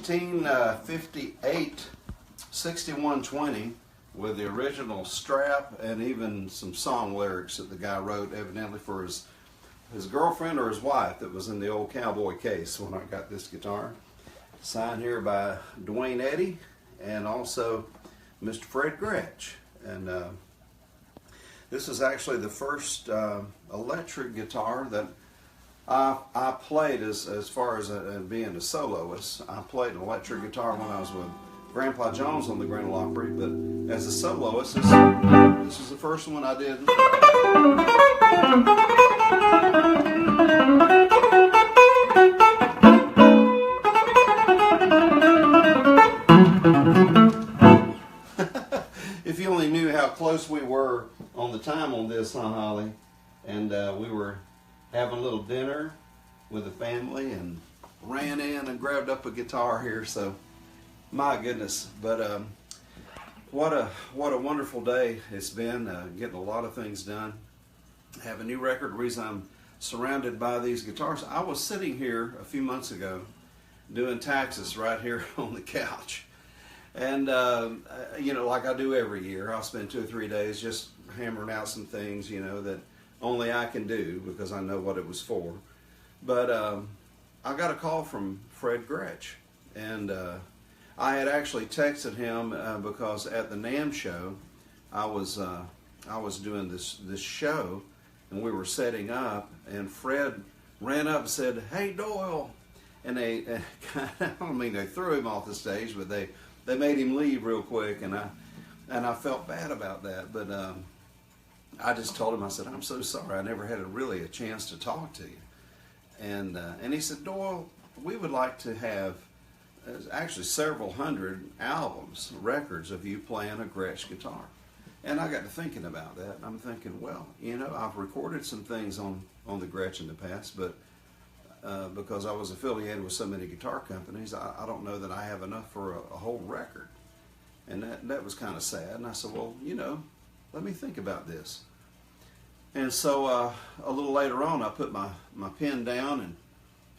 1958 6120 with the original strap and even some song lyrics that the guy wrote evidently for his girlfriend or his wife that was in the old cowboy case when I got this guitar. Signed here by Dwayne Eddy and also Mr. Fred Gretsch. And this is actually the first electric guitar that I played as far as being a soloist. I played an electric guitar when I was with Grandpa Jones on the Grand Ole Opry, but as a soloist, this is the first one I did. If you only knew how close we were on the time on this, huh, Holly? And we were having a little dinner with the family and ran in and grabbed up a guitar here. So, my goodness! But what a wonderful day it's been. Getting a lot of things done. Have a new record. The reason I'm surrounded by these guitars. I was sitting here a few months ago doing taxes right here on the couch. And, you know, like I do every year, I'll spend 2 or 3 days just hammering out some things, you know, that only I can do because I know what it was for. But I got a call from Fred Gretsch. And I had actually texted him because at the NAMM show, I was doing this show, and we were setting up, and Fred ran up and said, "Hey, Doyle." And they, I don't mean they threw him off the stage, but they made him leave real quick, and I felt bad about that. But I just told him, I said, "I'm so sorry. I never had really a chance to talk to you." And he said, "Doyle, we would like to have actually several hundred albums, records of you playing a Gretsch guitar." And I got to thinking about that. I'm thinking, well, you know, I've recorded some things on the Gretsch in the past, but because I was affiliated with so many guitar companies, I don't know that I have enough for a whole record. And that was kind of sad. And I said, well, you know, let me think about this. And so a little later on, I put my pen down, and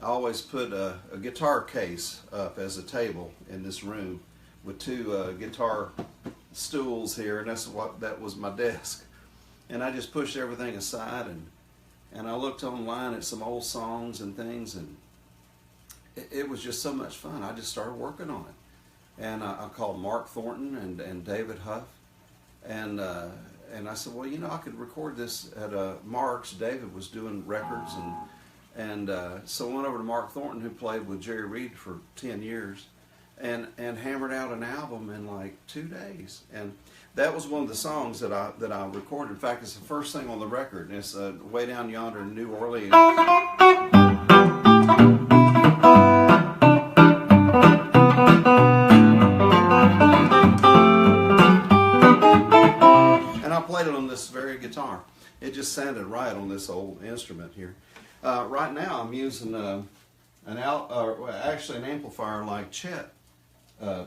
I always put a guitar case up as a table in this room with 2 guitar stools here, and that was my desk. And I just pushed everything aside, and I looked online at some old songs and things, and it was just so much fun. I just started working on it. And I called Mark Thornton and David Huff, and I said, well, you know, I could record this at Mark's. David was doing records, and so I went over to Mark Thornton, who played with Jerry Reed for 10 years, and hammered out an album in like 2 days. And that was one of the songs that I recorded. In fact, it's the first thing on the record, and it's Way Down Yonder in New Orleans. And I played it on this very guitar. It just sounded right on this old instrument here. Right now I'm using actually an amplifier like Chet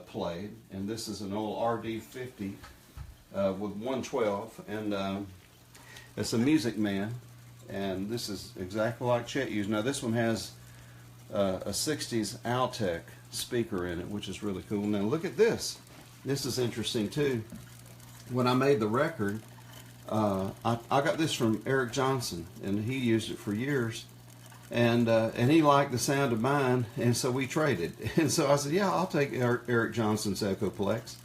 played, and this is an old RD50 with 112, and it's a Music Man, and this is exactly like Chet used. Now this one has a 60s Altec speaker in it, which is really cool. Now look at this. This is interesting too. When I made the record, I got this from Eric Johnson, and he used it for years, and he liked the sound of mine, and so we traded. And so I said, yeah, I'll take Eric Johnson's Echoplex.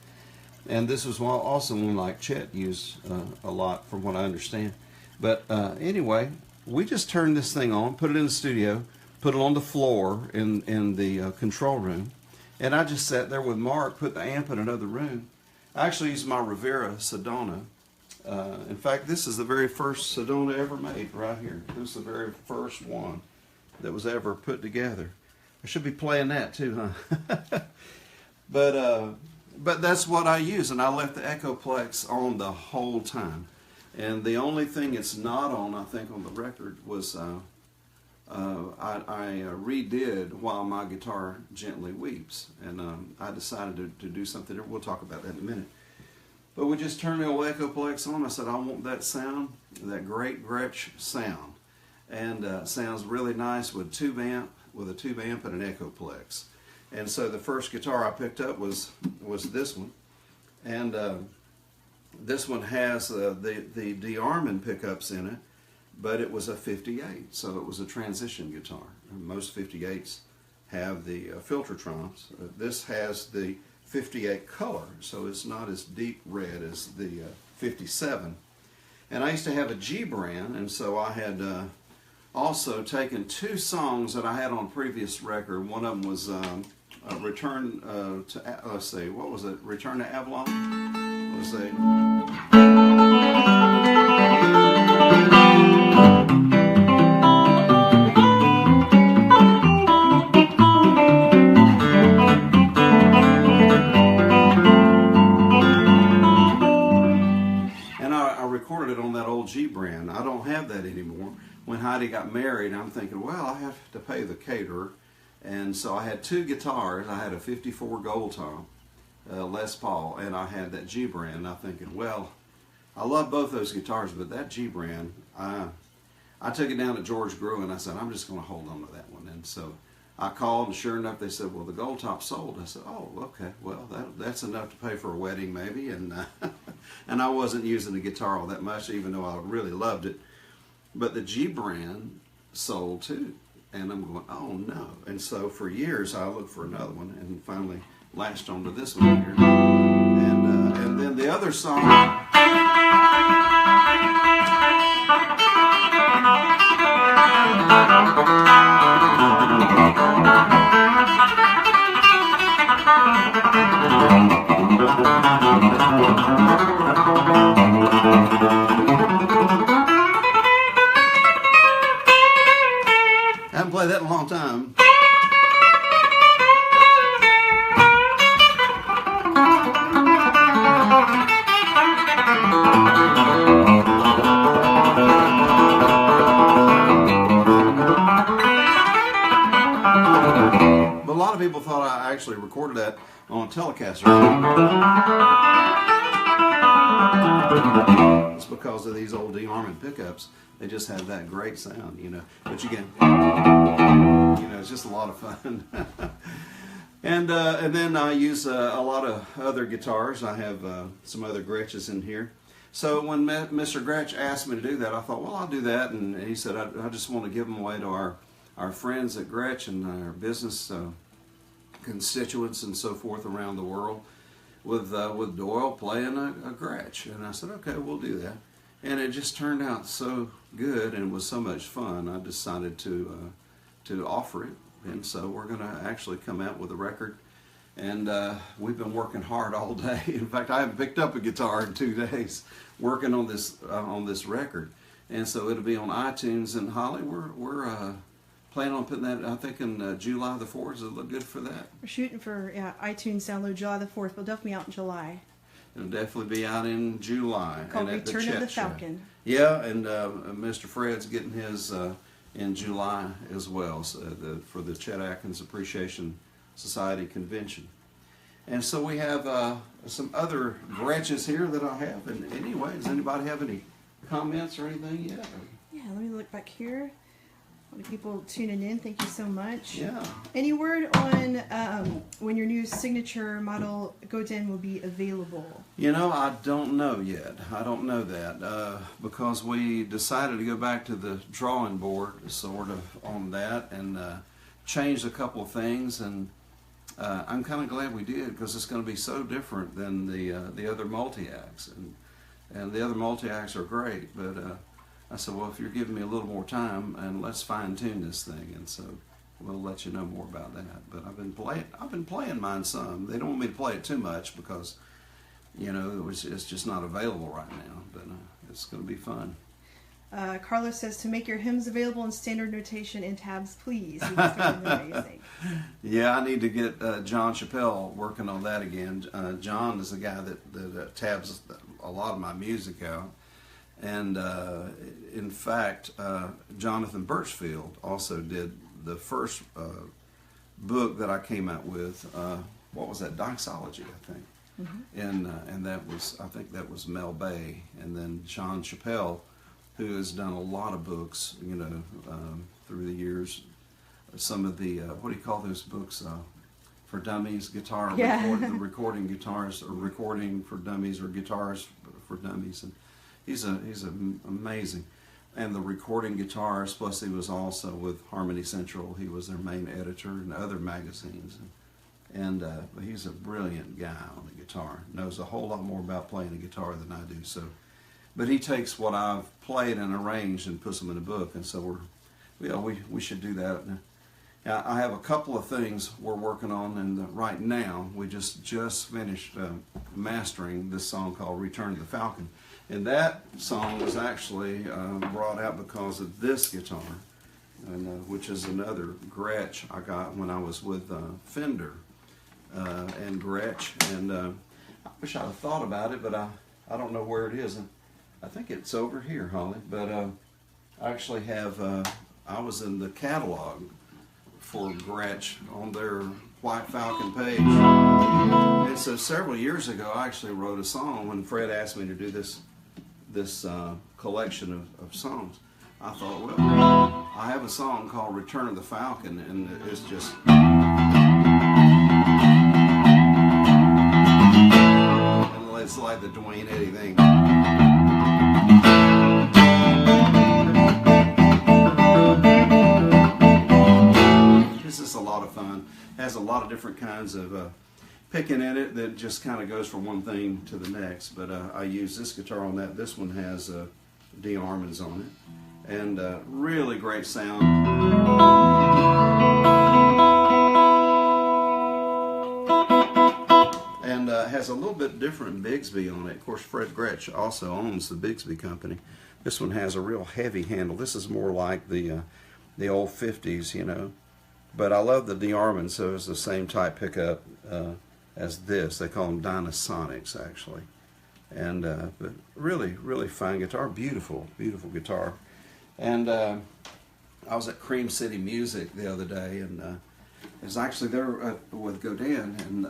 And this was also one like Chet used a lot, from what I understand. But anyway, we just turned this thing on, put it in the studio, put it on the floor in the control room, and I just sat there with Mark, put the amp in another room. I actually used my Rivera Sedona. In fact, this is the very first Sedona ever made right here. This is the very first one that was ever put together. I should be playing that too, huh? But that's what I use, and I left the Echoplex on the whole time. And the only thing it's not on, I think, on the record was I redid While My Guitar Gently Weeps, and I decided to do something. We'll talk about that in a minute. But we just turned the old Echoplex on. I said, I want that sound, that great Gretsch sound. And sounds really nice with a tube amp and an Echoplex. And so the first guitar I picked up was this one, and this one has the de-arming pickups in it, but it was a 58, so it was a transition guitar. And most 58s have the Filtertrons. This has the 58 color, so it's not as deep red as the 57. And I used to have a G brand, and so I had also taken two songs that I had on a previous record. One of them was Return to, let's see, what was it? Return to Avalon? Let's see. Recorded it on that old G brand. I don't have that anymore. When Heidi got married, I'm thinking, well, I have to pay the caterer, and so I had two guitars. I had a 54 Gold Top Les Paul, and I had that G brand. I'm thinking, well, I love both those guitars, but that G brand, I took it down to George Grew, and I said, I'm just going to hold on to that one. And so I called, and sure enough, they said, well, the Gold Top sold. I said, oh, okay, well, that's enough to pay for a wedding, maybe. And and I wasn't using the guitar all that much, even though I really loved it. But the G brand sold too, and I'm going, oh no. And so for years, I looked for another one, and finally latched onto this one here. And then the other song. I haven't played that in a long time. But a lot of people thought I actually recorded that on a Telecaster. It's because of these old de-arming pickups. They just have that great sound, you know. But again, you know, it's just a lot of fun. And then I use a lot of other guitars. I have some other Gretsches in here. So when Mr. Gretsch asked me to do that, I thought, well, I'll do that. And he said, I just want to give them away to our friends at Gretsch and our business constituents and so forth around the world, with Doyle playing a Gretsch. And I said, okay, we'll do that. And it just turned out so good, and it was so much fun. I decided to offer it, and so we're going to actually come out with a record. And we've been working hard all day. In fact, I haven't picked up a guitar in 2 days working on this record. And so it'll be on iTunes. And Holly, we're planning on putting that, I think, in July the 4th. Does it look good for that? We're shooting for iTunes download July the 4th. We'll definitely be out in July. It'll definitely be out in July. Called Return of the Falcon. Yeah, and Mr. Fred's getting his in July as well, so for the Chet Atkins Appreciation Society Convention. And so we have some other Gretches here that I have. And anyway, does anybody have any comments or anything yet? Yeah, let me look back here. A lot of people tuning in. Thank you so much. Yeah. Any word on when your new signature model Godin will be available? You know, I don't know yet. I don't know that because we decided to go back to the drawing board sort of on that and change a couple of things. And I'm kind of glad we did, because it's going to be so different than the other multi-acts. And the other multi-acts are great, but I said, well, if you're giving me a little more time, and let's fine-tune this thing, and so we'll let you know more about that. But I've been playing mine some. They don't want me to play it too much because, you know, it's just not available right now. But it's going to be fun. Carlos says to make your hymns available in standard notation and tabs, please. Amazing. Yeah, I need to get John Chappelle working on that again. John is the guy that tabs a lot of my music out. And in fact, Jonathan Birchfield also did the first book that I came out with. What was that? Doxology, I think. Mm-hmm. And that was, I think that was Mel Bay. And then John Chappelle, who has done a lot of books, you know, through the years. Some of the what do you call those books? for Dummies guitar, Yeah. the recording guitars, or recording for dummies, or guitars for dummies, and he's amazing. And the recording guitarist, plus he was also with Harmony Central. He was their main editor and other magazines, and he's a brilliant guy on the guitar. Knows a whole lot more about playing the guitar than I do. So, but he takes what I've played and arranged and puts them in a book, and so we should do that. Now, I have a couple of things we're working on, and right now we just finished mastering this song called "Return to the Falcon," and that song was actually brought out because of this guitar, and which is another Gretsch I got when I was with Fender and Gretsch, and I wish I'd have thought about it, but I don't know where it is, and I think it's over here, Holly. But I actually have I was in the catalog for Gretsch on their White Falcon page. And so several years ago, I actually wrote a song when Fred asked me to do this collection of songs. I thought, well, I have a song called "Return of the Falcon," and it's just... and it's like the Dwayne Eddy thing. This is a lot of fun. Has a lot of different kinds of picking in it that just kind of goes from one thing to the next. But I use this guitar on that. This one has de-armings on it, and really great sound. And has a little bit different Bigsby on it. Of course, Fred Gretsch also owns the Bigsby company. This one has a real heavy handle. This is more like the old 50s, you know. But I love the de-arming, so it's the same type pickup as this. They call them Dynasonics, actually. And but really, really fine guitar. Beautiful, beautiful guitar. And I was at Cream City Music the other day, and it was actually there with Godin, and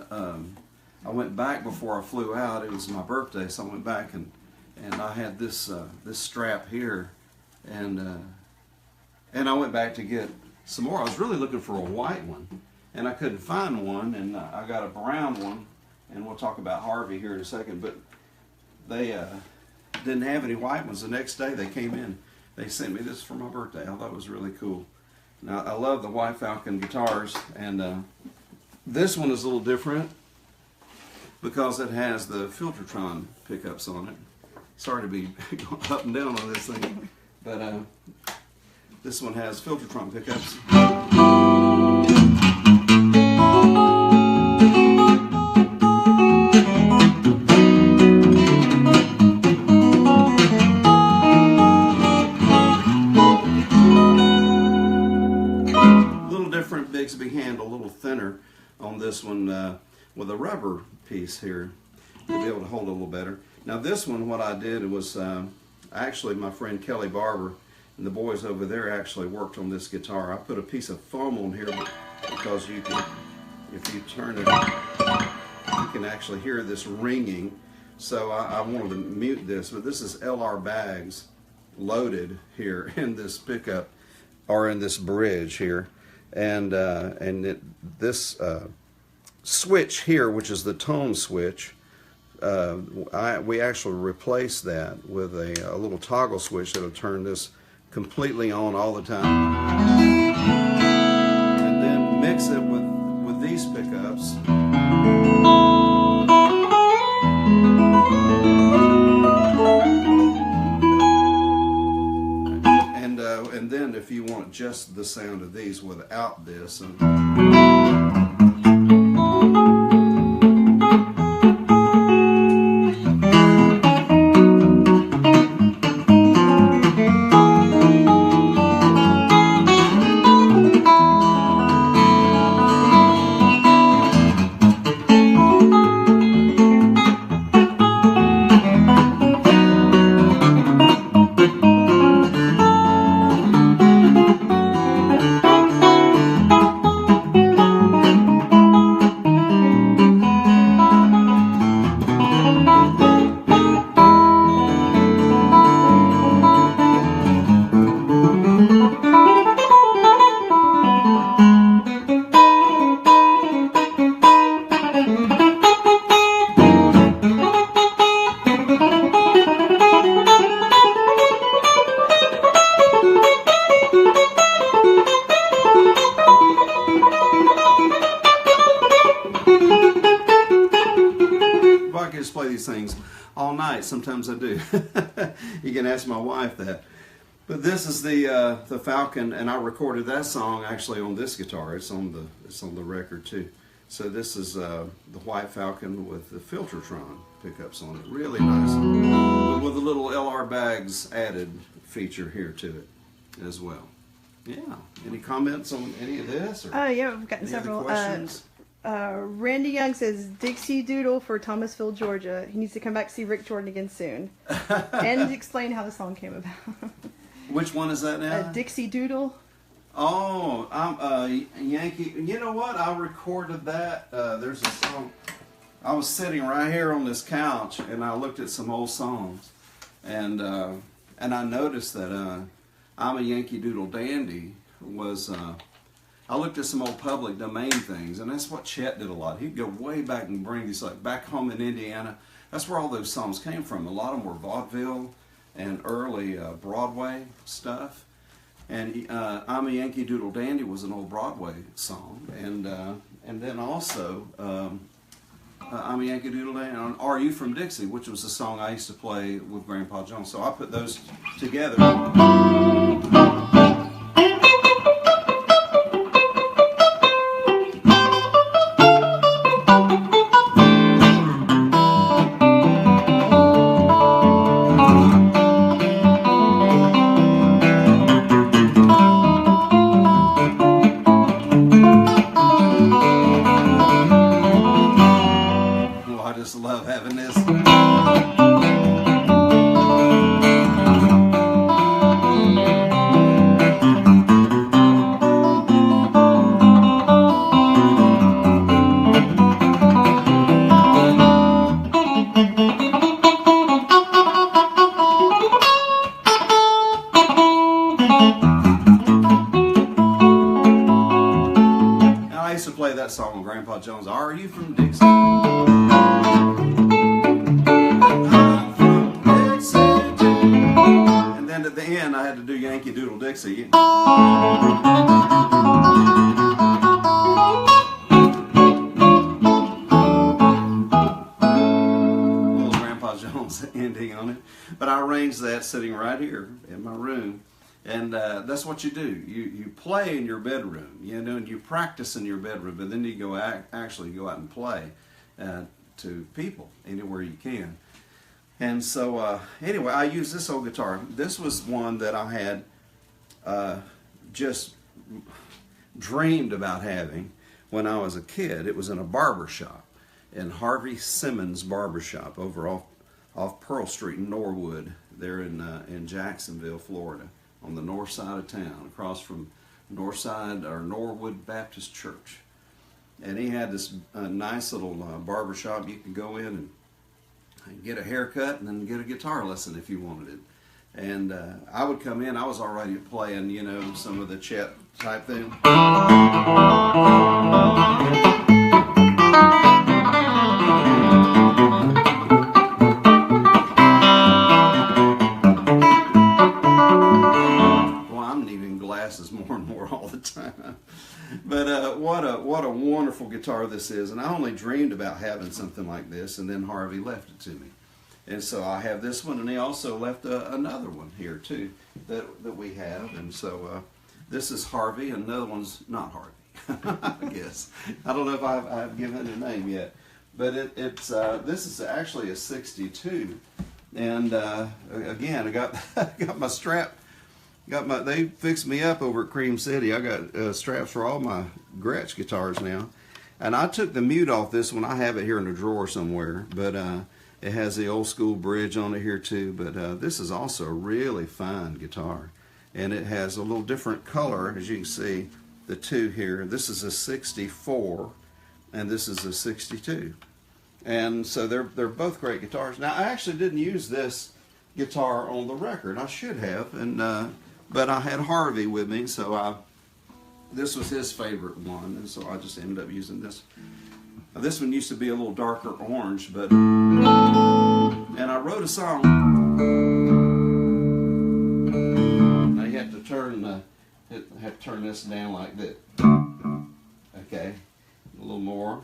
I went back before I flew out. It was my birthday, so I went back, and I had this this strap here, and I went back to get some more. I was really looking for a white one, and I couldn't find one, and I got a brown one, and we'll talk about Harvey here in a second, but they didn't have any white ones. The next day they came in, they sent me this for my birthday. I thought it was really cool. Now, I love the White Falcon guitars, and this one is a little different because it has the Filtertron pickups on it. Sorry to be going up and down on this thing, but this one has Filtertron pickups. Little different Bigsby handle, a little thinner on this one with a rubber piece here to be able to hold it a little better. Now this one, what I did was actually my friend Kelly Barber and the boys over there actually worked on this guitar. I put a piece of foam on here because you can, if you turn it, you can actually hear this ringing. So I wanted to mute this, but this is LR bags loaded here in this pickup or in this bridge here, and this switch here, which is the tone switch. We actually replaced that with a little toggle switch that'll turn this completely on all the time, and then mix it with these pickups, and then if you want just the sound of these without this, all night. Sometimes I do. You can ask my wife that. But this is the Falcon, and I recorded that song actually on this guitar. It's on the record too. So this is the White Falcon with the Filtertron pickups on it. Really nice, with a little LR Bags added feature here to it as well. Yeah. Any comments on any of this? Or yeah, we've gotten several. Questions? Randy Young says Dixie Doodle for Thomasville, Georgia. He needs to come back to see Rick Jordan again soon, and explain how the song came about. Which one is that now? Dixie Doodle. Oh, I'm Yankee. You know what? I recorded that. There's a song. I was sitting right here on this couch, and I looked at some old songs, and I noticed that I'm a Yankee Doodle Dandy was. I looked at some old public domain things, and that's what Chet did a lot. He'd go way back and bring these, like back home in Indiana. That's where all those songs came from. A lot of them were vaudeville and early Broadway stuff. And I'm a Yankee Doodle Dandy was an old Broadway song, and then also I'm a Yankee Doodle Dandy on Are You From Dixie, which was a song I used to play with Grandpa Jones. So I put those together. Love having this. I used to play that song with Grandpa Jones. Are you from Dixie? At the end, I had to do Yankee Doodle Dixie. Little Grandpa Jones ending on it. But I arranged that sitting right here in my room. And that's what you do. You play in your bedroom, you know, and you practice in your bedroom, but then you go actually go out and play to people anywhere you can. And so, anyway, I used this old guitar. This was one that I had just dreamed about having when I was a kid. It was in a barber shop, in Harvey Simmons Barber Shop over off Pearl Street in Norwood, there in Jacksonville, Florida, on the north side of town, across from Northside or Norwood Baptist Church. And he had this nice little barber shop. You could go in and get a haircut and then get a guitar lesson if you wanted it. And I would come in, I was already playing, you know, some of the Chet type thing. Well, I'm needing glasses more and more all the time. But what a wonderful guitar this is, and I only dreamed about having something like this, and then Harvey left it to me, and so I have this one, and he also left another one here too that we have, and so this is Harvey, and another one's not Harvey. I guess I don't know if I've given it a name yet, but it's this is actually a '62, and again I got my strap. They fixed me up over at Cream City. I got straps for all my Gretsch guitars now. And I took the mute off this one. I have it here in a drawer somewhere. But it has the old school bridge on it here too. But this is also a really fine guitar. And it has a little different color, as you can see, the two here. This is a 64 and this is a 62. And so they're both great guitars. Now, I actually didn't use this guitar on the record. I should have. But I had Harvey with me, so this was his favorite one, and so I just ended up using this. Now, this one used to be a little darker orange, but and I wrote a song. Now you have to turn this down like this. Okay, a little more.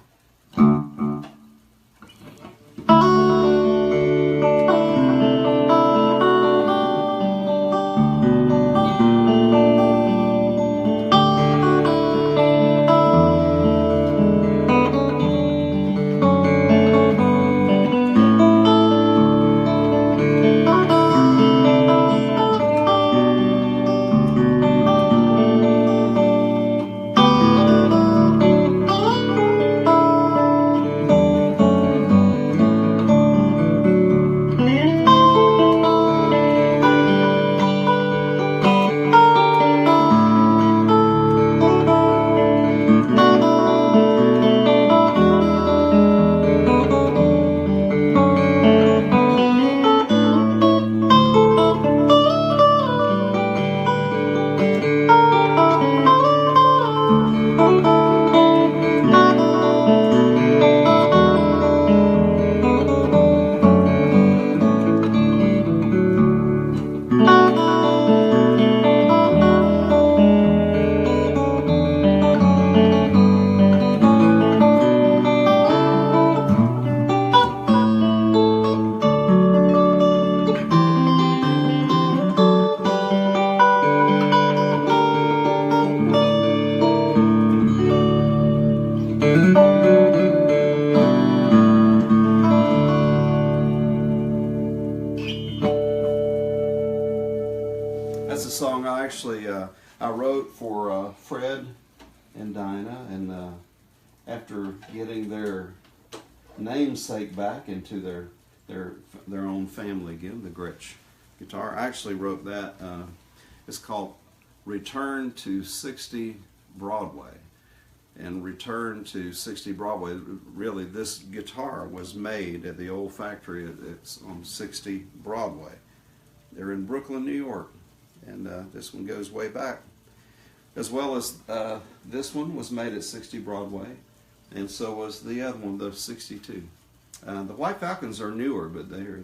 That's a song I actually I wrote for Fred and Dinah, and after getting their namesake back into their own family again, the Gretsch guitar. I actually wrote that. It's called Return to 60 Broadway. And Return to 60 Broadway, really this guitar was made at the old factory. It's on 60 Broadway. They're in Brooklyn, New York. And this one goes way back. As well as this one was made at 60 Broadway. And so was the other one, the 62. The White Falcons are newer, but they're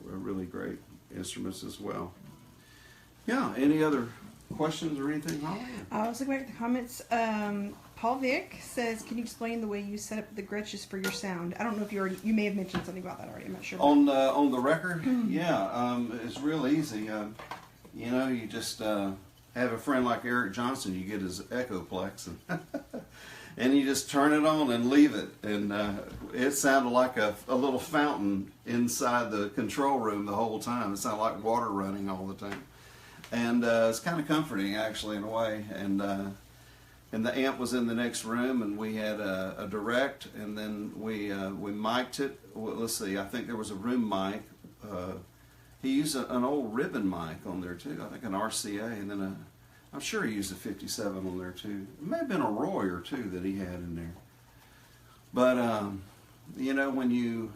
really great instruments as well. Yeah, any other questions or anything, Holly? I was looking back at the comments. Paul Vick says, "Can you explain the way you set up the Gretches for your sound?" I don't know if you may have mentioned something about that already. I'm not sure. On the record, yeah, it's real easy. You know, you just have a friend like Eric Johnson. You get his Echoplex, and you just turn it on and leave it, and it sounded like a little fountain inside the control room the whole time. It sounded like water running all the time, and it's kind of comforting actually in a way. And the amp was in the next room, and we had a direct, and then we mic'd it. Well, let's see, I think there was a room mic. He used an old ribbon mic on there too. I think an RCA, and then I'm sure he used a 57 on there too. It may have been a Roy or two that he had in there. But you know, when you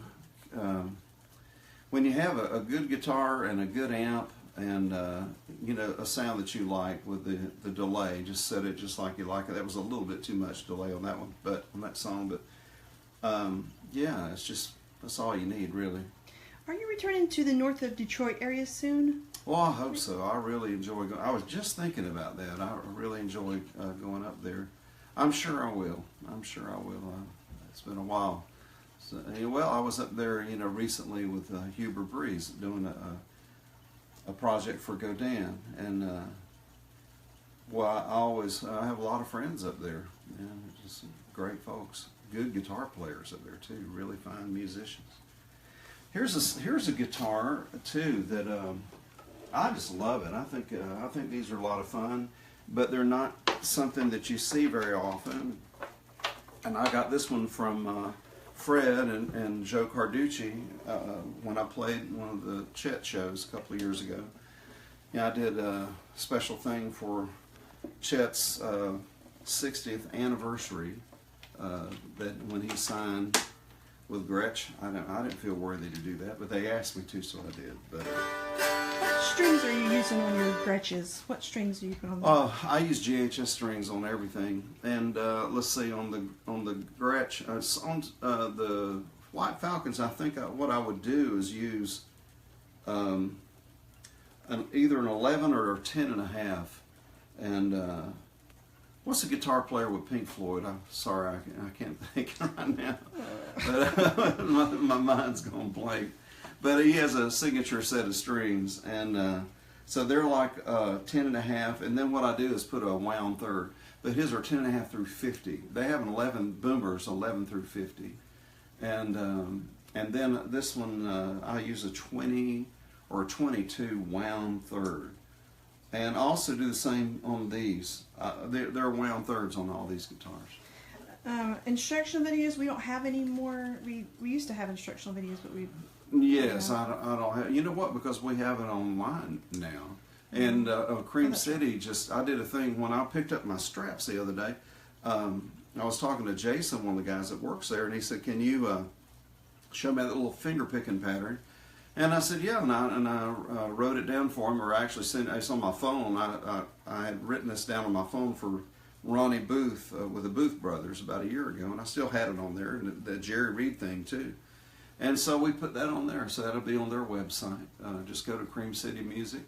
have a good guitar and a good amp, and you know, a sound that you like with the delay, just set it just like you like it. That was a little bit too much delay on that one, but on that song. But yeah, that's all you need really. Are you returning to the north of Detroit area soon? Well, I hope so. I really enjoy going. I was just thinking about that. I really enjoy going up there. I'm sure I will. It's been a while. So, well, I was up there, you know, recently with Huber Breeze doing a project for Godin, and well, I have a lot of friends up there, and just great folks, good guitar players up there too, really fine musicians. Here's a guitar too that I just love it. I think these are a lot of fun, but they're not something that you see very often. And I got this one from Fred and Joe Carducci when I played one of the Chet shows a couple of years ago. Yeah, I did a special thing for Chet's 60th anniversary. That when he signed with Gretsch, I didn't feel worthy to do that, but they asked me to, so I did. But what strings are you using on your Gretches? What strings do you put on them? I use GHS strings on everything, and let's see, on the Gretsch, on the White Falcons, I think what I would do is use either an 11 or a 10.5, and what's the guitar player with Pink Floyd? I'm sorry, I can't think right now. But my mind's gone blank. But he has a signature set of strings, and so they're like 10.5. And then what I do is put a wound third. But his are 10.5 through 50. They have an 11 boomers, 11 through 50, and then this one I use a 20 or a 22 wound third. And also do the same on these. There are wound thirds on all these guitars. Instructional videos we don't have anymore. We used to have instructional videos, but we. Yes, I don't have. You know what? Because we have it online now. And Cream City I did a thing when I picked up my straps the other day. I was talking to Jason, one of the guys that works there, and he said, "Can you show me that little finger picking pattern?" And I said, yeah, and I wrote it down for him, or actually it's on my phone. I had written this down on my phone for Ronnie Booth with the Booth Brothers about a year ago, and I still had it on there, and the Jerry Reed thing too. And so we put that on there, so that'll be on their website. Just go to Cream City Music.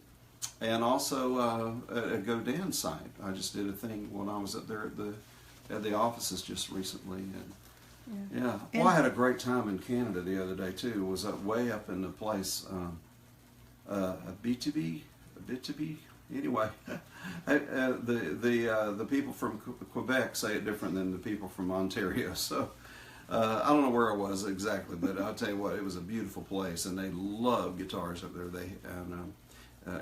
And also a Godin site. I just did a thing when I was up there at the offices just recently. And, yeah. Well, I had a great time in Canada the other day too. It was way up in the place, Abitibi. Anyway, the people from Quebec say it different than the people from Ontario. So I don't know where I was exactly, but I'll tell you what, it was a beautiful place, and they love guitars up there.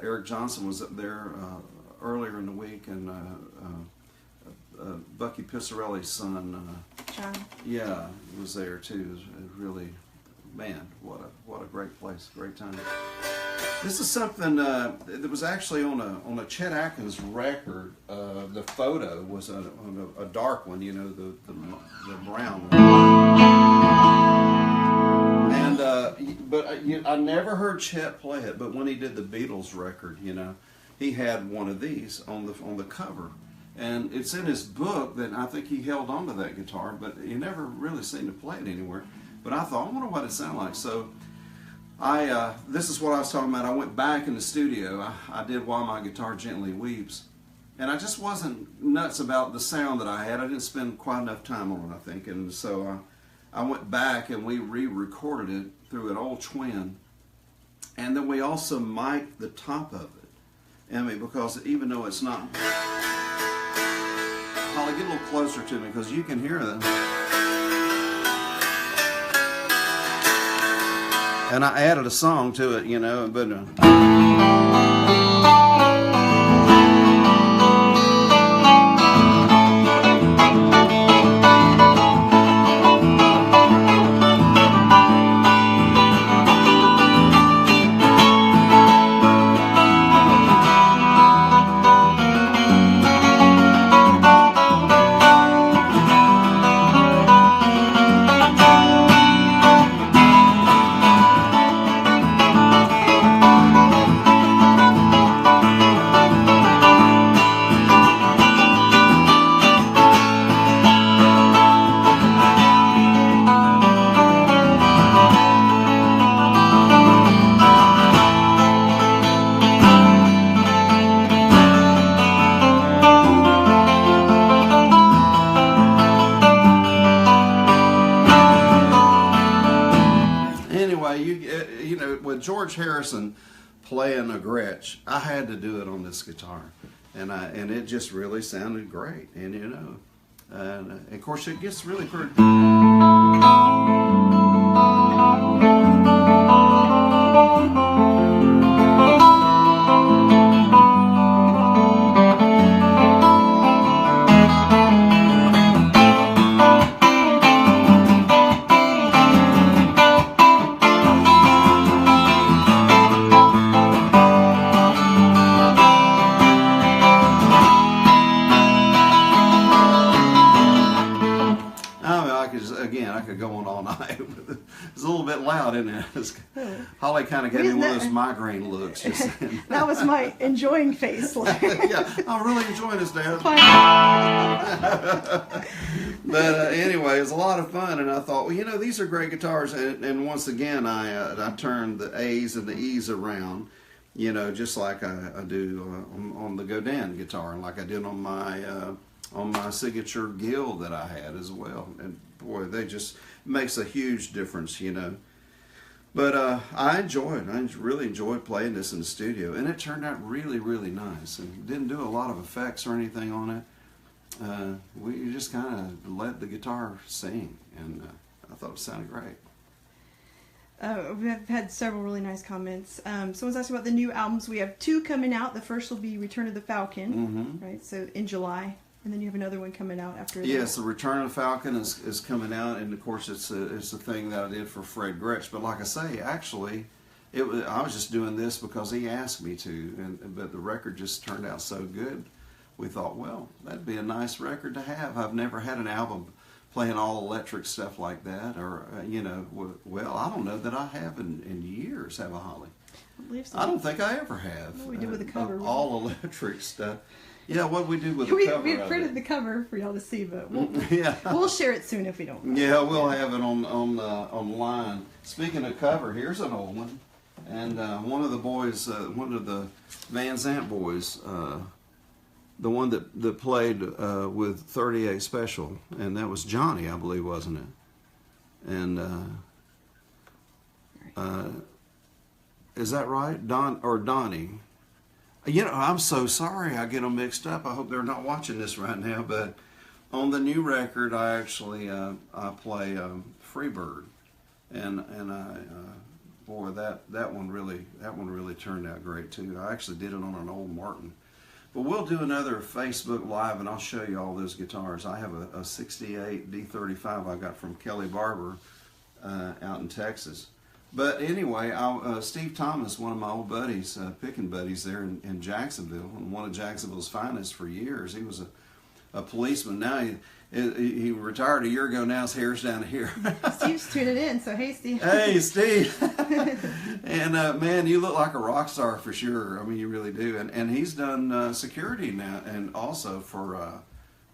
Eric Johnson was up there earlier in the week, and Bucky Pissarelli's son, John. yeah, was there too. It was really, man, what a great place, great time. This is something that was actually on a Chet Atkins record. The photo was on a dark one, you know, the brown one. And but I never heard Chet play it. But when he did the Beatles record, you know, he had one of these on the cover, and it's in his book that I think he held onto that guitar, but he never really seemed to play it anywhere. But I thought, I wonder what it sounded like. So this is what I was talking about. I went back in the studio. I did While My Guitar Gently Weeps, and I just wasn't nuts about the sound that I had. I didn't spend quite enough time on it, I think, and so I went back and we re-recorded it through an old Twin, and then we also mic'd the top of it. I mean, because even though it's not, Holly, get a little closer to me because you can hear them. And I added a song to it, you know, but you know, with George Harrison playing a Gretsch, I had to do it on this guitar, and it just really sounded great. And you know, and of course it gets really pretty. I could go on all night. It's a little bit loud, isn't it? Holly kind of gave me one of those migraine looks. That was my enjoying face. Yeah, I'm really enjoying this, Dad. But anyway, it was a lot of fun, and I thought, well, you know, these are great guitars. And once again, I turned the A's and the E's around, you know, just like I do on the Godin guitar, and like I did on my signature Gill that I had as well. And boy, they just makes a huge difference, you know. But I really enjoyed playing this in the studio, and it turned out really, really nice. And didn't do a lot of effects or anything on it. We just kind of let the guitar sing, and I thought it sounded great. We've had several really nice comments. Someone's asking about the new albums. We have 2 coming out. The first will be Return of the Falcon, right? So in July. And then you have another one coming out after that. Yes, the Return of the Falcon is coming out, and of course it's a thing that I did for Fred Gretsch. But like I say, actually, I was just doing this because he asked me to, but the record just turned out so good. We thought, well, that'd be a nice record to have. I've never had an album playing all electric stuff like that, or you know, well, I don't know that I have in years, have I, Holly? I believe so. I don't think I ever have. What we did with the cover? All electric stuff. Yeah, what we do with the cover. We printed the cover for y'all to see, but yeah, we'll share it soon if we don't. Yeah, we'll have it online. Speaking of cover, here's an old one, and one of the boys, one of the Van Zandt boys, the one that played with 38 Special, and that was Johnny, I believe, wasn't it? And is that right, Donnie? You know, I'm so sorry I get them mixed up. I hope they're not watching this right now. But on the new record, I actually I play Freebird, and I boy, that one really turned out great too. I actually did it on an old Martin. But we'll do another Facebook Live, and I'll show you all those guitars. I have a 68 D35 I got from Kelly Barber out in Texas. But anyway, Steve Thomas, one of my old buddies, picking buddies there in Jacksonville, and one of Jacksonville's finest for years. He was a policeman. Now he retired a year ago. Now his hair's down here. Steve's tuning in, so hey, Steve. Hey, Steve. And man, you look like a rock star for sure. I mean, you really do. And he's done security now, and also for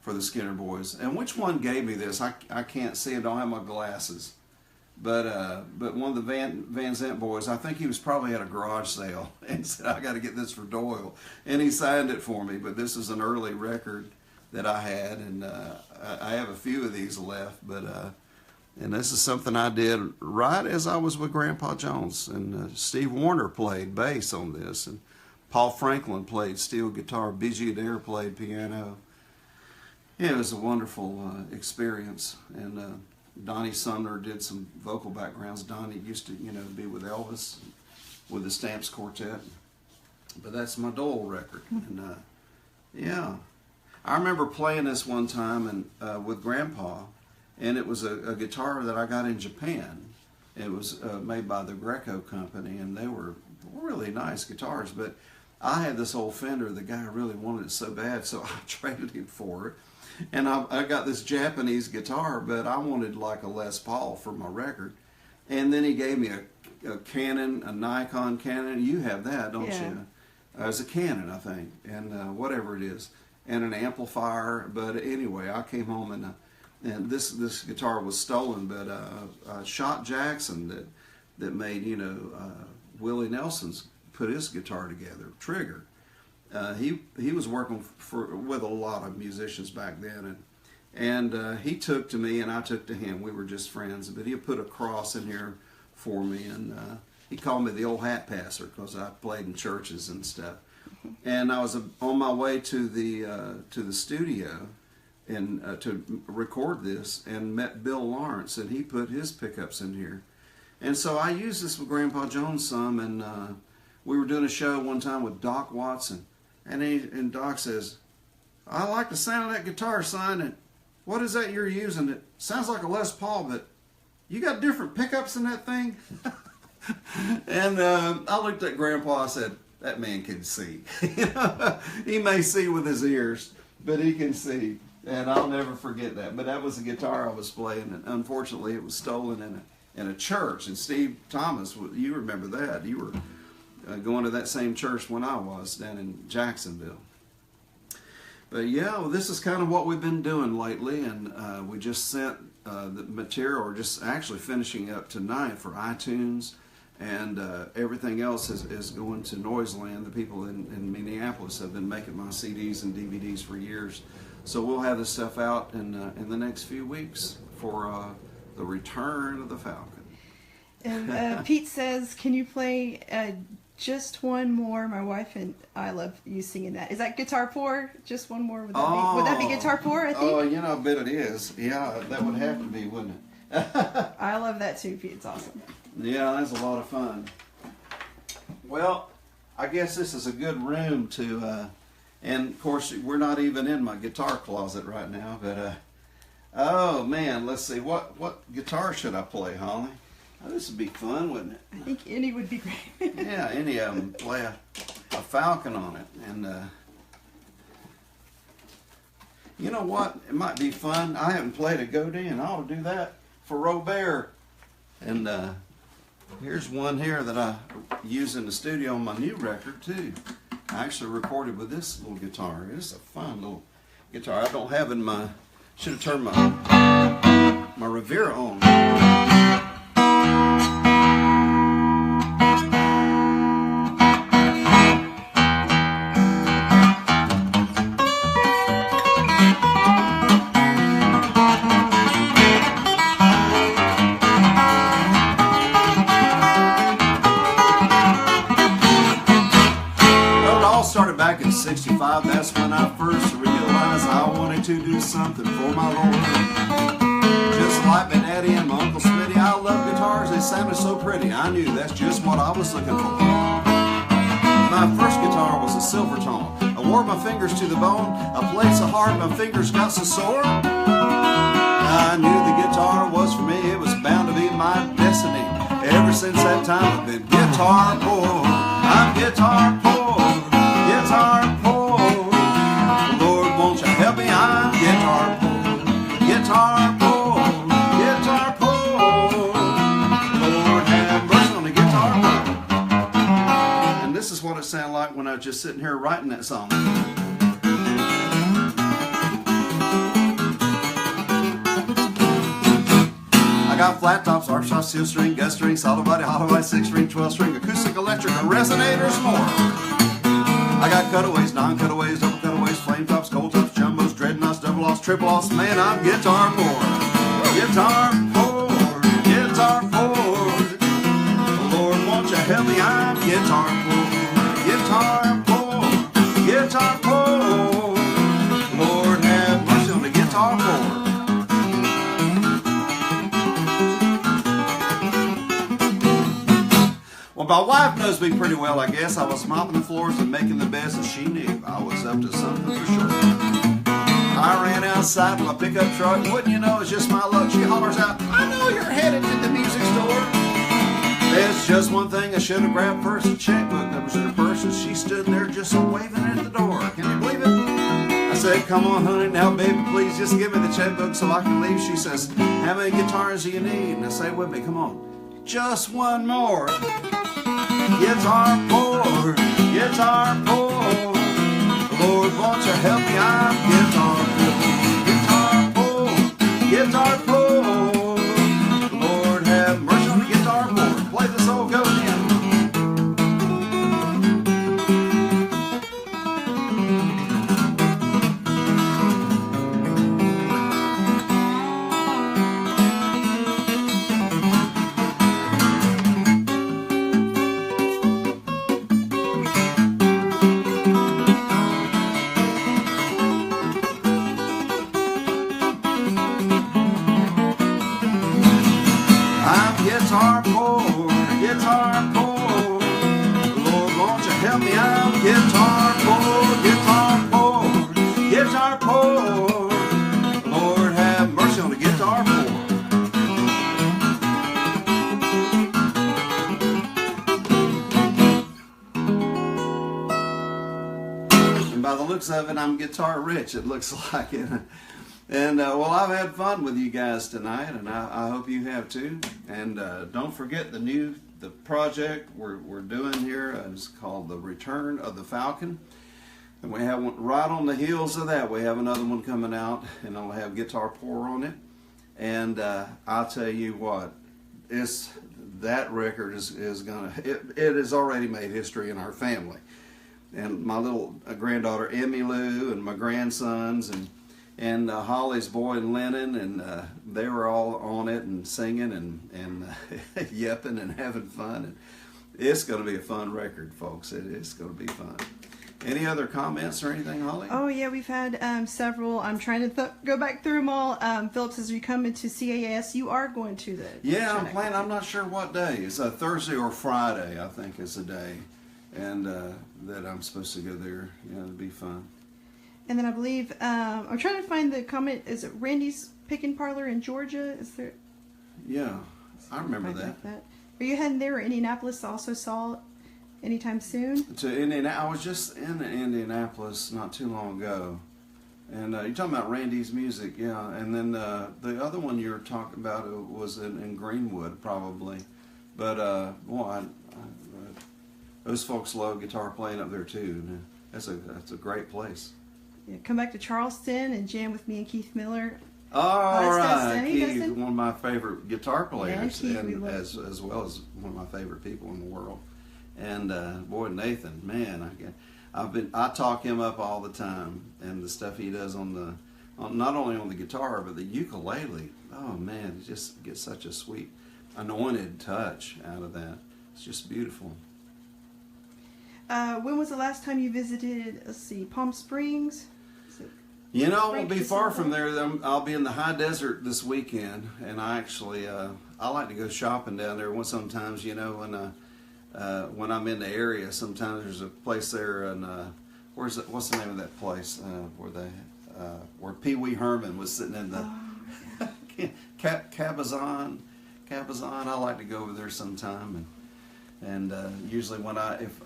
the Skinner Boys. And which one gave me this? I can't see. I don't have my glasses. But one of the Van Zant boys, I think he was probably at a garage sale and said, I got to get this for Doyle. And he signed it for me. But this is an early record that I had, and I have a few of these left. But and this is something I did right as I was with Grandpa Jones. And Steve Warner played bass on this, and Paul Franklin played steel guitar. B.G. Adair played piano. Yeah, it was a wonderful experience. And Donnie Sumner did some vocal backgrounds. Donnie used to, be with Elvis, with the Stamps Quartet. But that's my Doyle record. And yeah, I remember playing this one time and with Grandpa, and it was a guitar that I got in Japan. It was made by the Greco company, and they were really nice guitars. But I had this old Fender. The guy really wanted it so bad, so I traded him for it. And I got this Japanese guitar, but I wanted like a Les Paul for my record. And then he gave me a Canon, a Nikon Canon. You have that, don't you? It's a Canon, I think, and whatever it is, and an amplifier. But anyway, I came home and this guitar was stolen, but Shot Jackson that made Willie Nelson's put his guitar together, Trigger. He was working with a lot of musicians back then, and he took to me and I took to him. We were just friends, but he put a cross in here for me, and he called me the old hat passer because I played in churches and stuff. And I was on my way to the studio and to record this, and met Bill Lawrence, and he put his pickups in here. And so I used this with Grandpa Jones some, and we were doing a show one time with Doc Watson. And Doc says, I like the sound of that guitar, son. And what is that you're using? It sounds like a Les Paul, but you got different pickups in that thing? And I looked at Grandpa. I said, that man can see. He may see with his ears, but he can see. And I'll never forget that. But that was a guitar I was playing, and unfortunately it was stolen in a church. And Steve Thomas, you remember that. You were going to that same church when I was down in Jacksonville. But yeah, well, this is kind of what we've been doing lately, and we just sent the material, or just actually finishing up tonight for iTunes, and everything else is going to Noiseland. The people in Minneapolis have been making my CDs and DVDs for years, so we'll have this stuff out in the next few weeks for the return of the Falcon. And Pete says, can you play Just One More? My wife and I love you singing that. Is that Guitar 4? Just One More? Would that be Guitar 4, I think? Oh, I bet it is. Yeah, that would have to be, wouldn't it? I love that too, Pete. It's awesome. Yeah, that's a lot of fun. Well, I guess this is a good room to, and of course we're not even in my guitar closet right now, but, oh man, let's see, what guitar should I play, Holly? Oh, this would be fun, wouldn't it? I think any would be great. Yeah, any of them. Play a Falcon on it. And you know what? It might be fun. I haven't played a Godin. I ought to do that for Robert. And here's one here that I use in the studio on my new record, too. I actually recorded with this little guitar. It's a fun little guitar. I don't have in my... Should have turned my Rivera on. Back in 65, that's when I first realized I wanted to do something for my Lord. Just like my daddy and my Uncle Smitty, I love guitars, they sounded so pretty. I knew that's just what I was looking for. My first guitar was a silver tone. I wore my fingers to the bone. I played so hard my fingers got so sore. I knew the guitar was for me. It was bound to be my destiny. Ever since that time I've been guitar poor. I'm guitar poor, guitar poor. Lord, won't you help me? I'm guitar poor, guitar poor, guitar poor. Lord, have mercy on the guitar poor. And this is what it sounded like when I was just sitting here writing that song. I got flat tops, arch tops, steel string, gut string, solid body, hollow body, 6-string, 12-string, acoustic, electric, and resonators more. I got cutaways, non-cutaways, double cutaways, flame tops, cold tops, jumbos, dreadnoughts, double offs, triple offs. Man, I'm guitar poor. Guitar poor, guitar poor. Lord, won't you help me? I'm guitar poor. Guitar poor, guitar poor. Lord, have mercy on the guitar poor. Well, my wife knows me pretty well, I guess. I was mopping the floors and making the beds, and she knew I was up to something for sure. I ran outside with my pickup truck, and wouldn't you know, it's just my luck. She hollers out, I know you're headed to the music store. There's just one thing I should have grabbed first, a checkbook that was in her purse, and she stood there just so waving at the door. Can you believe it? I said, come on, honey, now, baby, please just give me the checkbook so I can leave. She says, how many guitars do you need? And I say, with me, come on, just one more. Guitar poor, guitar poor. Lord, won't you help me? I'm guitar poor, guitar poor. Lord, have mercy on the guitar poor. Play this old go again. Guitar poor, guitar poor. Lord, won't you help me? I'm guitar poor, guitar poor, guitar poor. Lord, have mercy on the guitar poor. And by the looks of it, I'm guitar rich, it looks like it. And well, I've had fun with you guys tonight, and I hope you have too. And don't forget the project we're doing here is called The Return of the Falcon. And we have one right on the heels of that. We have another one coming out, and I'll have Guitar Poor on it. And I'll tell you what, that record is gonna it has already made history in our family. And my little granddaughter Emmy Lou and my grandsons and Holly's boy and Lennon, and they were all on it and singing and yipping and having fun. And it's going to be a fun record, folks. It's going to be fun. Any other comments or anything, Holly? Oh, yeah, we've had several. I'm trying to go back through them all. Philip says, you come into CAS, you are going to the... Yeah, I'm planning. I'm not sure what day. It's a Thursday or Friday, I think is the day. And that I'm supposed to go there. Yeah, it'll be fun. And then I believe, I'm trying to find the comment, is it Randy's Pickin' Parlor in Georgia? Is there? Yeah, I remember that. Are you heading there, or Indianapolis also saw anytime soon? To Indianapolis. I was just in Indianapolis not too long ago. And you're talking about Randy's music, yeah. And then the other one you were talking about was in Greenwood, probably. But, boy, those folks love guitar playing up there, too. That's a great place. Yeah, come back to Charleston and jam with me and Keith Miller. All right, Keith, one of my favorite guitar players, yeah, and as well as one of my favorite people in the world. And boy, Nathan, man, I talk him up all the time, and the stuff he does not only on the guitar but the ukulele. Oh man, it just gets such a sweet, anointed touch out of that. It's just beautiful. When was the last time you visited, Palm Springs? You know, we'll break be this far all from down? there. I'll be in the high desert this weekend, and I actually I like to go shopping down there. Sometimes, you know, when I'm in the area, sometimes there's a place there, and what's the name of that place where Pee Wee Herman was sitting in the Cabazon. I like to go over there sometime, and usually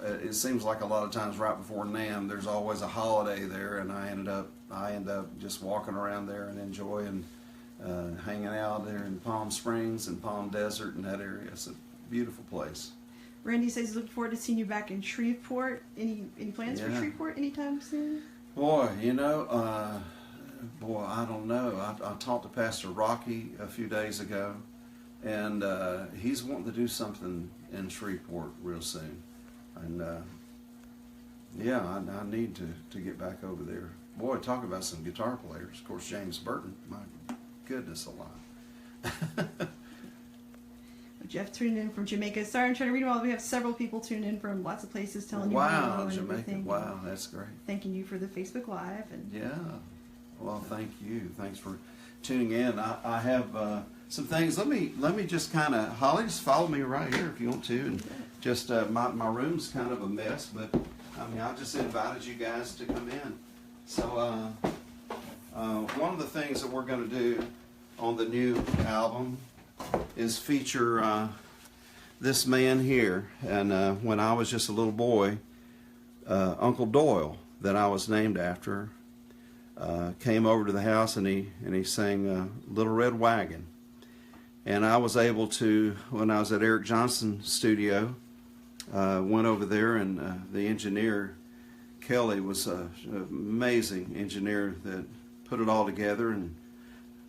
it seems like a lot of times right before NAMM, there's always a holiday there, and I end up just walking around there and enjoying hanging out there in Palm Springs and Palm Desert and that area. It's a beautiful place. Randy says he's looking forward to seeing you back in Shreveport. Any plans for Shreveport anytime soon? Boy, you know, I don't know. I talked to Pastor Rocky a few days ago, and he's wanting to do something in Shreveport real soon. And I need to get back over there. Boy, talk about some guitar players. Of course, James Burton. My goodness alive. Jeff tuned in from Jamaica. Sorry, I'm trying to read them all. We have several people tuned in from lots of places telling you Wow, and Jamaica. everything. Wow, that's great. Thanking you for the Facebook Live. And Yeah. Well, thank you. Thanks for tuning in. I have some things. Let me just kind of, Holly, just follow me right here if you want to. And just my room's kind of a mess, but I mean, I just invited you guys to come in. So one of the things that we're going to do on the new album is feature this man here. And when I was just a little boy, Uncle Doyle, that I was named after, came over to the house, and he sang Little Red Wagon. And I was able to, when I was at Eric Johnson's studio, went over there, and the engineer, Kelly, was an amazing engineer that put it all together and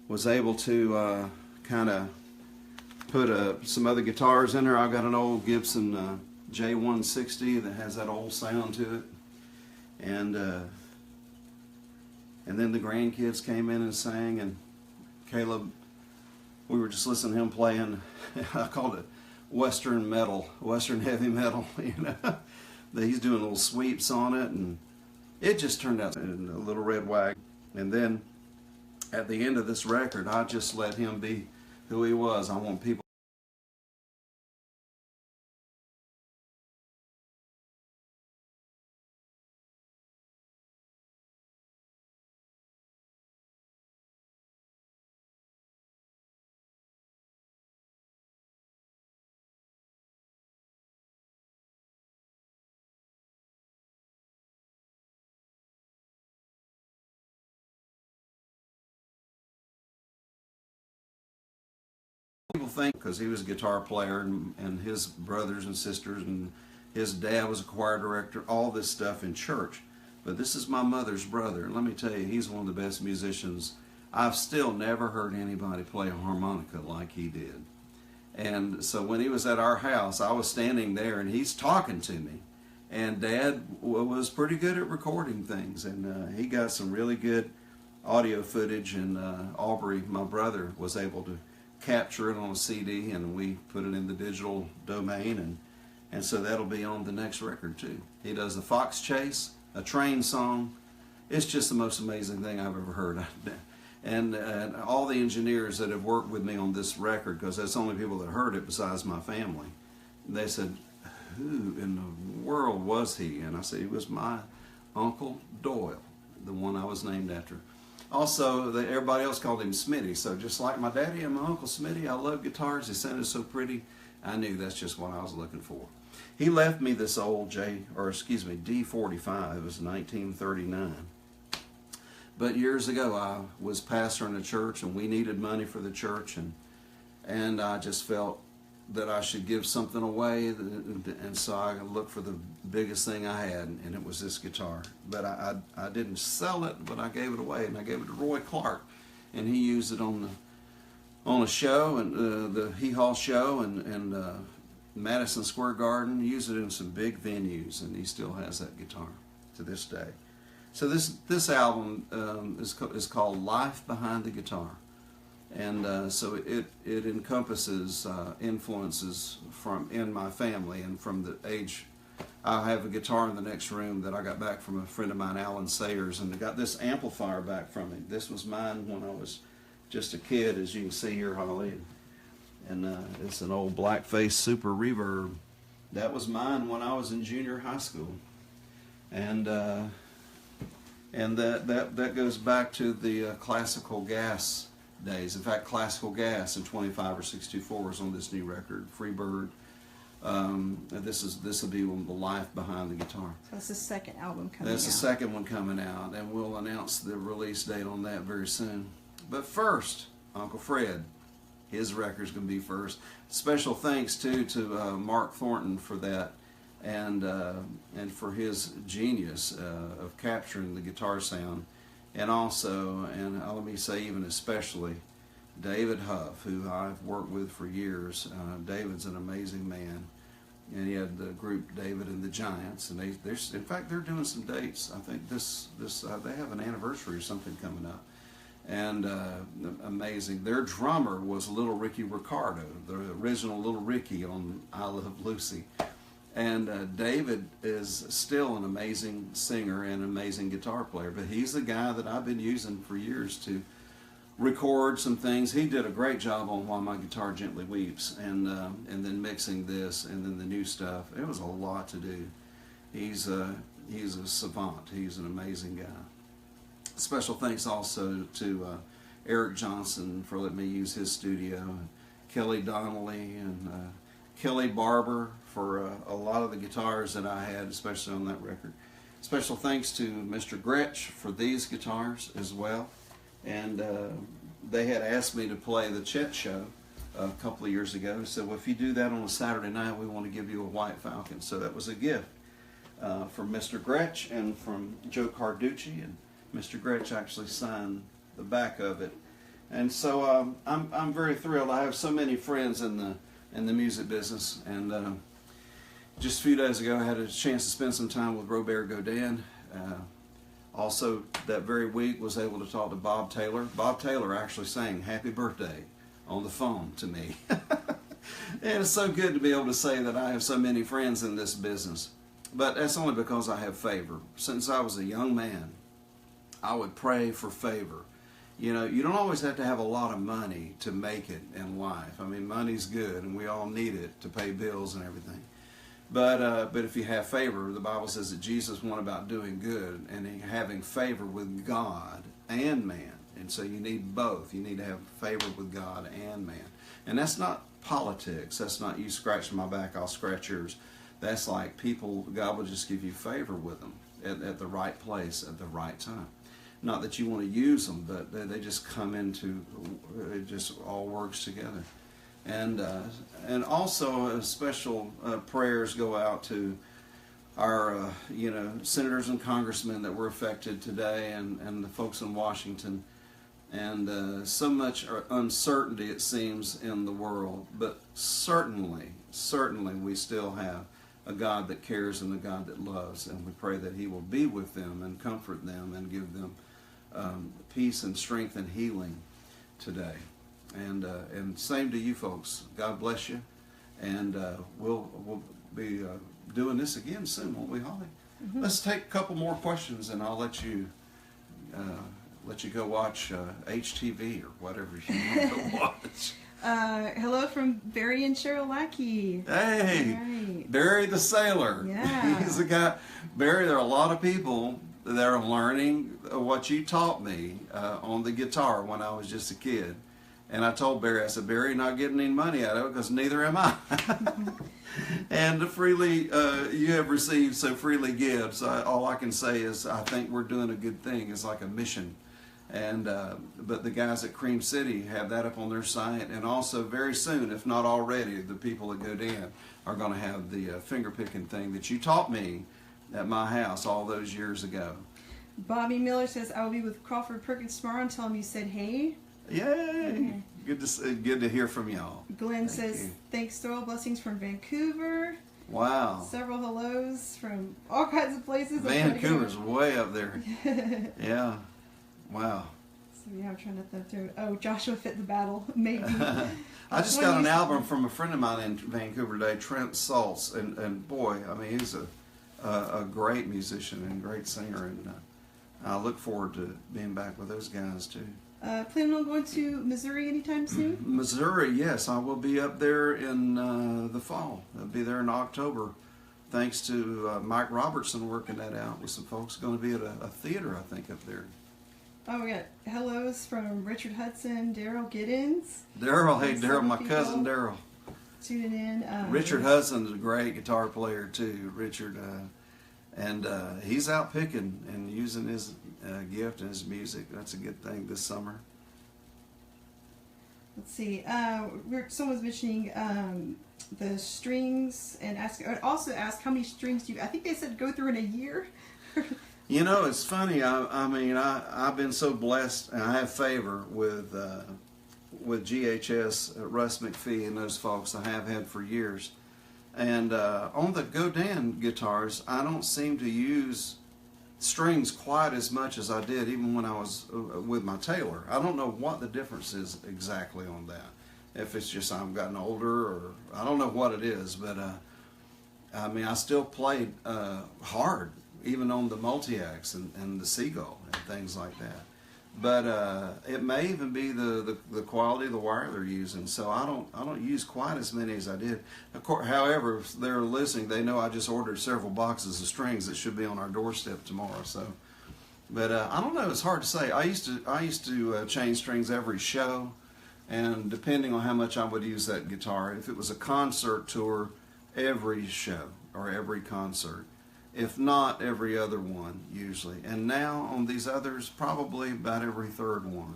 was able to kind of put some other guitars in there. I've got an old Gibson J160 that has that old sound to it. And then the grandkids came in and sang, and Caleb, we were just listening to him playing, I called it Western metal, Western heavy metal, you know. He's doing little sweeps on it, and it just turned out in a Little Red Wagon. And then at the end of this record, I just let him be who he was. I want people think, because he was a guitar player, and his brothers and sisters, and his dad was a choir director, all this stuff in church. But this is my mother's brother, and let me tell you, he's one of the best musicians. I've still never heard anybody play a harmonica like he did. And so when he was at our house, I was standing there, and he's talking to me. And Dad was pretty good at recording things, and he got some really good audio footage, and Aubrey, my brother, was able to capture it on a CD, and we put it in the digital domain, and so that'll be on the next record too. He does the Fox Chase, a train song. It's just the most amazing thing I've ever heard. And all the engineers that have worked with me on this record, because that's the only people that heard it besides my family, they said, who in the world was he? And I said, he was my Uncle Doyle, the one I was named after. Also, everybody else called him Smitty. So just like my daddy and my Uncle Smitty, I love guitars. They sounded so pretty. I knew that's just what I was looking for. He left me this old D45. It was 1939. But years ago, I was pastoring a church, and we needed money for the church, and I just felt that I should give something away, and so I looked for the biggest thing I had, and it was this guitar. But I didn't sell it, but I gave it away, and I gave it to Roy Clark, and he used it on a show, and the Hee Haw show, and Madison Square Garden. He used it in some big venues, and he still has that guitar to this day. So this album is called Life Behind the Guitar. And so it encompasses influences from in my family, and from the age I have a guitar in the next room that I got back from a friend of mine, Alan Sayers, and I got this amplifier back from him. This was mine when I was just a kid, as you can see here, Holly. And it's an old Blackface Super Reverb. That was mine when I was in junior high school. And that goes back to the classical gas days. In fact, classical gas in 25 or 624 on this new record, Freebird. This will be the life behind the guitar. So that's the second album coming out. That's the second one coming out, and we'll announce the release date on that very soon. But first, Uncle Fred, his record's going to be first. Special thanks too to Mark Thornton for that, and for his genius of capturing the guitar sound, and also, and let me say even especially, David Huff, who I've worked with for years. David's an amazing man, and he had the group David and the Giants, and in fact they're doing some dates. I think they have an anniversary or something coming up, and amazing. Their drummer was Little Ricky Ricardo, the original Little Ricky on I Love Lucy, and David is still an amazing singer and an amazing guitar player. But he's the guy that I've been using for years to record some things. He did a great job on While My Guitar Gently Weeps, and then mixing this, and then the new stuff. It was a lot to do. He's a savant. He's an amazing guy. Special thanks also to Eric Johnson for letting me use his studio, and Kelly Donnelly and Kelly Barber for a lot of the guitars that I had, especially on that record. Special thanks to Mr. Gretsch for these guitars as well. And they had asked me to play the Chet Show a couple of years ago. They said, well, if you do that on a Saturday night, we want to give you a White Falcon. So that was a gift from Mr. Gretsch and from Joe Carducci. And Mr. Gretsch actually signed the back of it. And so I'm very thrilled. I have so many friends in the music business. And just a few days ago, I had a chance to spend some time with Robert Godin. Also, that very week, was able to talk to Bob Taylor. Bob Taylor actually sang Happy Birthday on the phone to me. And it's so good to be able to say that I have so many friends in this business. But that's only because I have favor. Since I was a young man, I would pray for favor. You know, you don't always have to have a lot of money to make it in life. I mean, money's good, and we all need it to pay bills and everything. But if you have favor, the Bible says that Jesus went about doing good and having favor with God and man. And so you need both. You need to have favor with God and man. And that's not politics. That's not you scratch my back, I'll scratch yours. That's like people, God will just give you favor with them at the right place at the right time. Not that you want to use them, but they just come into, it just all works together. And also special prayers go out to our senators and congressmen that were affected today, and the folks in Washington, and so much uncertainty it seems in the world, but certainly we still have a God that cares and a God that loves, and we pray that He will be with them and comfort them and give them peace and strength and healing today. And same to you folks. God bless you. And we'll be doing this again soon, won't we, Holly? Mm-hmm. Let's take a couple more questions, and I'll let you go watch HTV or whatever you want to watch. Hello from Barry and Cheryl Lackey. Hey, right. Barry the Sailor. Yeah. He's the guy. Barry, there are a lot of people that are learning what you taught me on the guitar when I was just a kid. And I told Barry, I said, Barry, you're not getting any money out of it because neither am I. And freely, you have received, so freely give. So all I can say is I think we're doing a good thing. It's like a mission. And but the guys at Cream City have that up on their site. And also very soon, if not already, the people at Godin are going to have the finger picking thing that you taught me at my house all those years ago. Bobby Miller says, I will be with Crawford Perkins tomorrow and tell him you said hey. Yay! Okay. Good to hear from y'all. Glenn says, thanks, Doyle. Blessings from Vancouver. Wow. Several hellos from all kinds of places. Vancouver's way up there. Yeah. Wow. So yeah, I'm trying to think through. Oh, Joshua Fit the Battle. Maybe. I just got an album from a friend of mine in Vancouver today, Trent Saltz. And boy, I mean, a great musician and great singer, and I look forward to being back with those guys too. Planning on going to Missouri anytime soon? Missouri, yes, I will be up there in the fall. I'll be there in October, thanks to Mike Robertson working that out with some folks. Going to be at a theater, I think, up there. Oh, we got hellos from Richard Hudson, Daryl Giddens. Daryl, hey Daryl, my cousin Daryl. Tuning in. Richard Hudson's a great guitar player too. Richard, and he's out picking and using his gift and his music. That's a good thing this summer. Let's see. Someone's mentioning the strings and also asked how many strings do you? I think they said go through in a year. You know, it's funny. I mean, I've been so blessed, and I have favor with GHS, Russ McPhee, and those folks. I have had for years. And on the Godin guitars, I don't seem to use strings quite as much as I did even when I was with my Taylor. I don't know what the difference is exactly on that. If it's just I've gotten older, or I don't know what it is, but I mean, I still played hard, even on the multi-axe and the Seagull and things like that. But it may even be the quality of the wire they're using. So I don't use quite as many as I did. Of course, however, if they're listening, they know I just ordered several boxes of strings that should be on our doorstep tomorrow. So, but I don't know. It's hard to say. I used to change strings every show, and depending on how much I would use that guitar, if it was a concert tour, every show or every concert. If not, every other one, usually. And now, on these others, probably about every third one.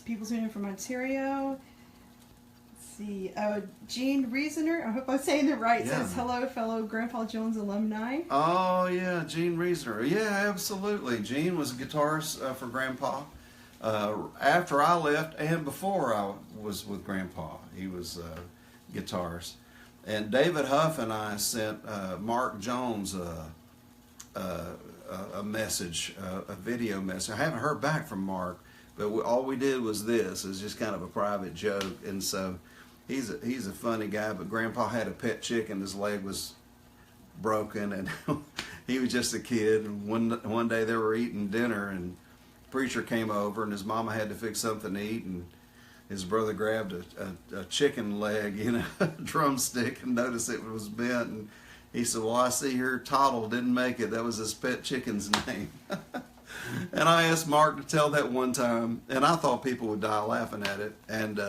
People tuning in from Ontario. Let's see. Gene Reasoner, I hope I'm saying it right, says, hello, fellow Grandpa Jones alumni. Oh, yeah, Gene Reasoner. Yeah, absolutely. Gene was a guitarist for Grandpa. After I left and before I was with Grandpa, he was a guitarist. And David Huff and I sent Mark Jones a message, a video message. I haven't heard back from Mark, but all we did was this. It was just kind of a private joke. And so he's a funny guy, but Grandpa had a pet chicken. His leg was broken, and he was just a kid. And one day they were eating dinner, and the preacher came over, and his mama had to fix something to eat, and his brother grabbed a chicken leg, a drumstick, and noticed it was bent. And he said, well, I see here Toddle didn't make it. That was his pet chicken's name. And I asked Mark to tell that one time, and I thought people would die laughing at it, and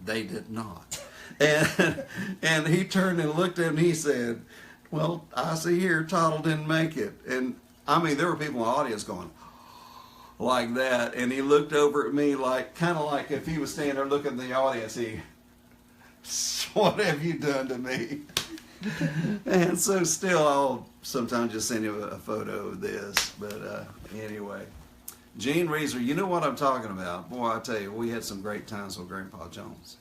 they did not. And he turned and looked at him, and he said, well, I see here Toddle didn't make it. And I mean, there were people in the audience going, like that, and he looked over at me kind of like if he was standing there looking at the audience, what have you done to me? And so still I'll sometimes just send you a photo of this, but anyway, Gene Reeser, you know what I'm talking about. Boy, I tell you, we had some great times with Grandpa Jones.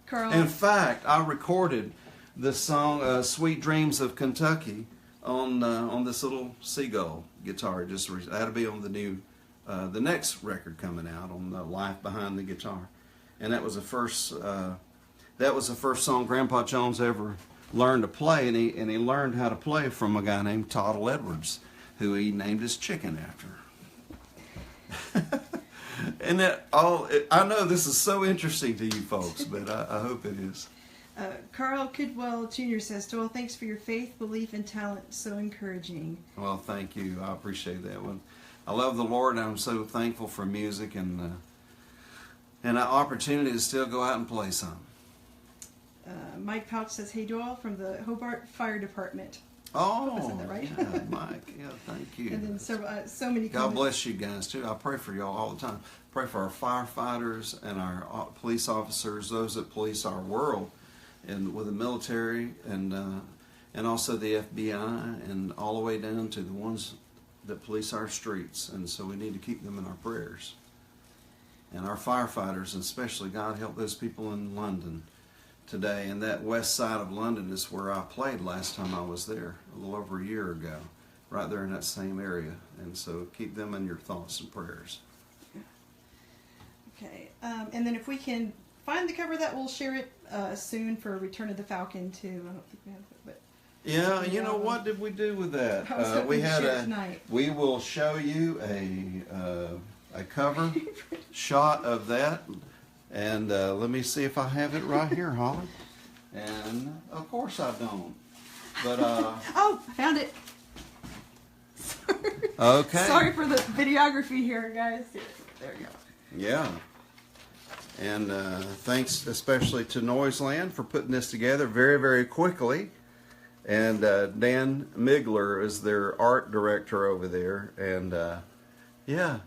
Carl. In fact, I recorded the song Sweet Dreams of Kentucky on this little Seagull guitar. That'll be on the next record coming out, on the Life Behind the Guitar. And that was the first song Grandpa Jones ever learned to play, and he learned how to play from a guy named Toddle Edwards, who he named his chicken after. And I know this is so interesting to you folks, but I hope it is. Carl Kidwell Jr. says, Doyle, thanks for your faith, belief, and talent. So encouraging. Well, thank you. I appreciate that one. I love the Lord, and I'm so thankful for music and an opportunity to still go out and play some. Mike Pouch says, hey, Doyle, from the Hobart Fire Department. Oh, I said that right? Yeah, Mike. Yeah, thank you. And then so many God bless you guys, too. I pray for y'all all the time. Pray for our firefighters and our police officers, those that police our world, and with the military, and also the FBI, and all the way down to the ones that police our streets. And so we need to keep them in our prayers. And our firefighters, and especially, God help those people in London today. And that west side of London is where I played last time I was there, a little over a year ago, right there in that same area. And so keep them in your thoughts and prayers. Okay. And then if we can find the cover of that, we'll share it soon for Return of the Falcon too. I don't think we have it, but Yeah, you know what did we do with that? I was hoping We to had share it a. tonight. We will show you a cover shot of that, and let me see if I have it right here, Holly. And of course I don't. But oh, I found it. Sorry. Okay. Sorry for the videography here, guys. Here, there we go. Yeah. And thanks especially to Noiseland for putting this together very, very quickly. And Dan Migler is their art director over there. And yeah,